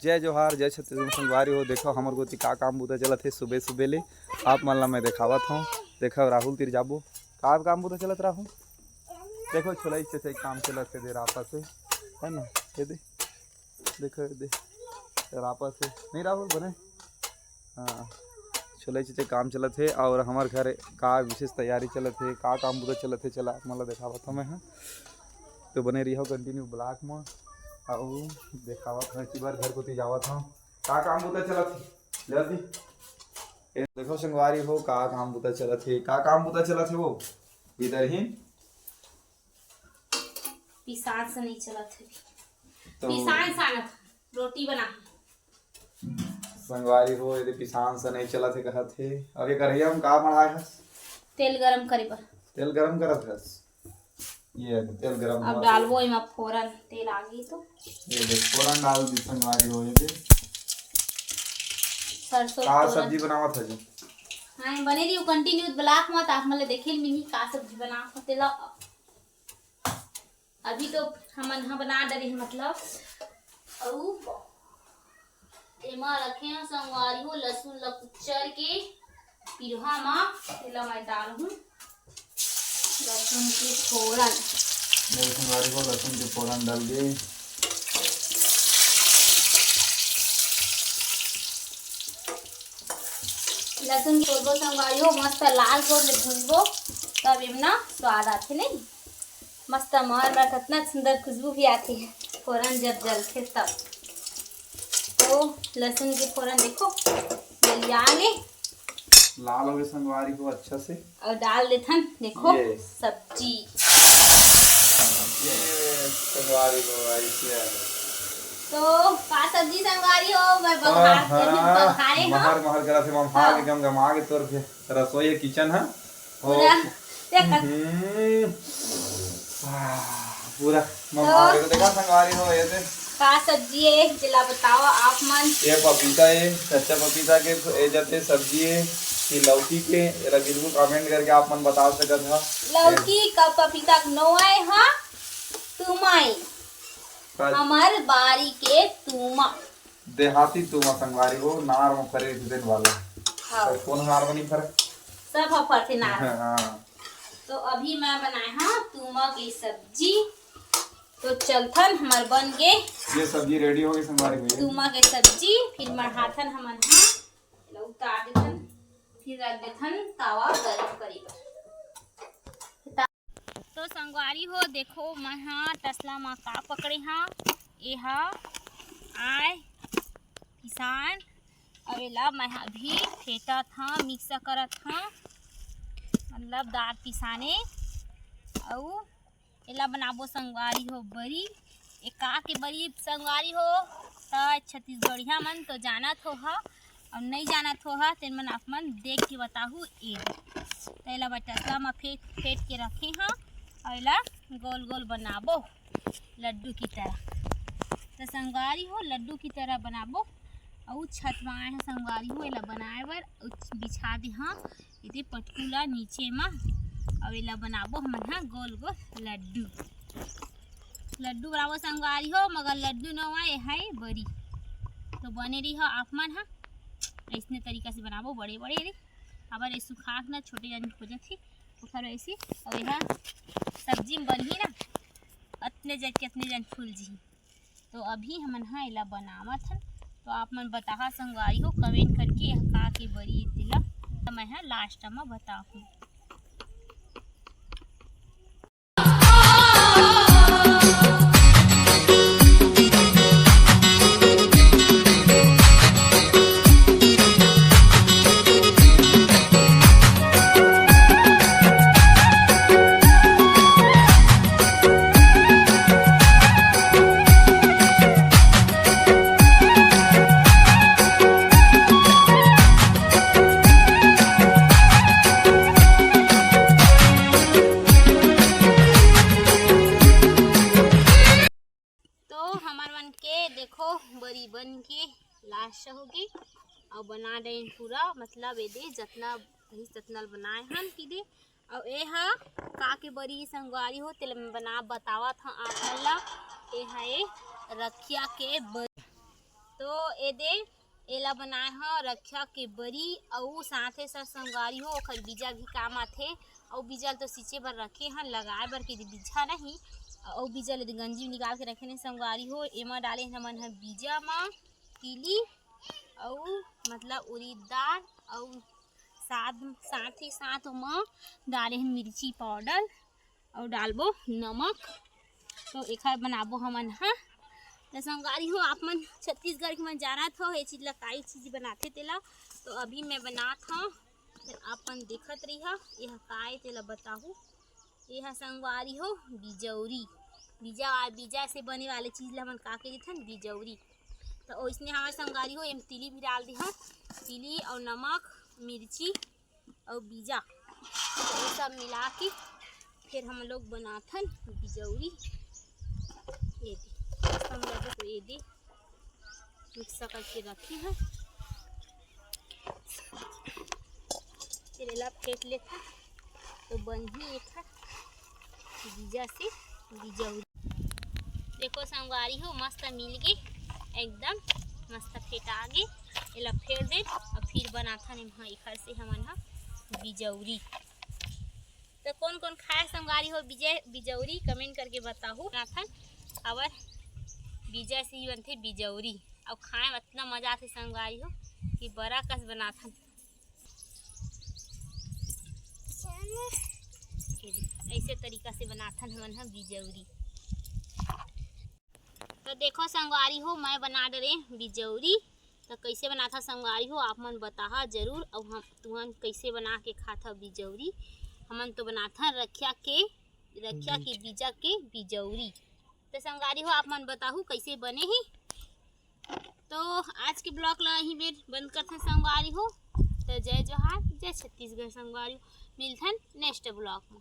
जय जोहार जय छत्तीसगढ़ संगवारी हो। देखो हमर गोती का काम बुता चलत है सुबह सुबह ले आप मन ला मैं देखावत हूँ। देखो राहुल तिर जाबो का काम बुता चलत राहुल। देखो छोलाई से काम चलत है देर आपस से है ना। ये दे देखो दे आपस से नहीं राहुल बने। हाँ छोलाई से काम चलत है और हमार घर का विशेष तैयारी चलत है का काम बुता चलत है। चला आप मन ला देखावत हूँ मैं। हाँ तो बने रही हो कंटिन्यू ब्लॉक में और देखावत है कि बार घर को जावत हूँ का काम बुता चलत है जल्दी। देखो संगवारी हो का काम बुता चलत है का काम बुता चलत है वो इधर ही पिसान से नहीं चलत है तो पिसान सानत रोटी बना संगवारी हो यदि पिसान से नहीं चलत है कहत है। अब ये कढ़ैया में का बढ़ाए हस तेल गरम करे पर तेल गरम करत हस। ये तेल गरम अब डालबो इमा फोरन तेल आ गई तो ये देख फोरन डाल दी संगवारी हो। ये दे सरसों का फोरन सब्जी बनावत है जी। हाँ बने रही कंटिन्यू ब्लॉक मत आप मतलब देखे मिनी का सब्जी बना तेला अभी तो हम यहाँ बना डरे मतलब और एमा रखे हैं संगवारी हो लहसुन लकुचर के पिरहा मा तेला मैं डाल हूँ लहसुन के फोरन संगवारी को लहसुन के फोरन डाल दिए। लहसुन की बोलबो संगवारी हो मस्त लाल कर ले भूनबो तब इमना स्वाद आते नहीं मस्त मार मार कितना सुंदर खुशबू भी आती है फोरन जब जलते तब। तो लहसुन के फोरन देखो जलियागे लाल हो गए संगवारी को अच्छा से और डाल देथन देखो सब्जी ये संगवारी को ऐसे तो का सब्जी संगवारी हो मैं बघारे महर महर करा से मम हां एकदम गमा के तोर पे रसोई किचन है पूरा देख पूरा मम हां को देखा संगवारी हो ये से का सब्जी है जिला बताओ आप मन। ये पपीता है कच्चा पपीता के ए जाते सब्जी है कि लौकी के रगिलू कमेंट करके आप मन बता सकत हा। लौकी का पपीता नो आए हां तुमाई हमार बारी के तुमा देहाती तुमा संगवारी हो नार में फरे दिन वाला हाँ कौन नार बनी फर सब फर थे नार। हां तो अभी मैं बनाए हाँ तुमा की सब्जी तो चलथन हमार बन गए ये सब्जी रेडी हो गई संगवारी हो तुमा के सब्जी फिर मढ़ाथन हमन हाँ उतार देथन फिर रख देथन तावा गरम करी पर। तो संगवारी हो देखो मैं हाँ तसला मा का पकड़े हाँ ये हाँ आए किसान अवेला मैं अभी फेंटा था मिक्स करत था मतलब दाल पिसाने और एला बनाबो संगवारी हो बरी एका के बरी संगवारी हो त छत्तीसगढ़िया मन तो जानत हो हा और नहीं जानत हो हा तेन मन आप मन देख के बताहू ए तेला बटसला में फेंट के रखे हाँ और एला गोल गोल बनाबो लड्डू की तरह। तो संगवारी हो लड्डू की तरह बनाबो और छत में आए हैं संगवारी हो एला बनाए बर बिछा दे हाँ इधे पटकुला नीचे में और एला बनाबो हमन हाँ गोल गोल लड्डू लड्डू बनाबो संगवारी हो मगर लड्डू न आए है बड़ी तो बने रही हो आप मन हाँ ऐसने तरीका से बनाबो बड़े बड़े रे अबर ऐसु खाक ना छोटे जानी खोजत ही ओखर ऐसी और यह सब्जी में बनही ना अतने जन फूल जी। तो अभी हमन हाँ एला बनावत हन तो आप मन बताहा संगवारी हो कमेंट करके का के बड़ी तेला तो मैं हाँ लास्ट में बताऊँ। देखो बड़ी बन के लास्ट होगी और बना दे पूरा मतलब ये दे जितना जितना बनाए हम कि दे और ये हा का के बड़ी संगवारी हो तेल में बना बतावा था आप ला ये है रखिया के बड़ी। तो ए दे एला बनाए ह रक्षा के बरी अउ साथे साथ संगवारी हो ओखर बीजा भी काम आथे। अउ बीजा तो सींचे बर रखे हैं लगाए बर के बीजा नहीं अउ बीजा ले गंजी निकाल के रखे ने संगवारी हो। एमा डाले हमन ह बीजा म तिली अउ मतलब उड़ीद दाल अउ साथ ही साथ ओमा डाले हैं मिर्ची पाउडर और डालबो नमक। तो एखर बनाबो हमन ह। तो संगवारी हो आप मन छत्तीसगढ़ के मन जानत हो ये चीज ला काई चीज बनाथे तेला। तो अभी मैं बनात हूँ आपन देखत रही हा यह काय तेला बताहूँ। यह संगवारी हो बिजौरी बीजा से बने वाले चीज ला हमन का के देथन बिजौरी। तो वैसने हमारे संगवारी हो एम तिली भी डाल दी हूँ तिली और नमक मिर्ची और बीजा ये सब मिला के फिर हम लोग बनाथन बिजौरी। ये हम लोग को ये दे मिक्स करके रखी है फिर एला फेंट लेथन तो बन ही एक बीजा से बिजौरी। देखो संगवारी हो मस्त मिल गए एकदम मस्त फेटा गे एला फेर दे और फिर बनाथन एखर से हमन ह बिजौरी। तो कौन कौन खाए संगवारी हो बिजौरी कमेंट करके बताहू। बनाथन और बीजा से ही बनथे बिजौरी और खाए में इतना मजा आथे संगवारी हो कि बड़ा कस बनाथन। ऐसे तरीका से बनाथन हमन ह बिजौरी। तो देखो संगवारी हो मैं बना डरे बिजौरी। तो कैसे बनाथा संगवारी हो आप मन बताहा जरूर और हम तुहन कैसे बना के खाता बिजौरी। हमन तो बनाथा रखिया के बीजा के बिजौरी। तो संगवारी हो आप मन बताहू कैसे बने ही। तो आज के ब्लॉग ला यहीं में बंद करथे संगवारी हो। तो जय जोहार जय छत्तीसगढ़ संगवारी। मिलथन नेक्स्ट ब्लॉग में।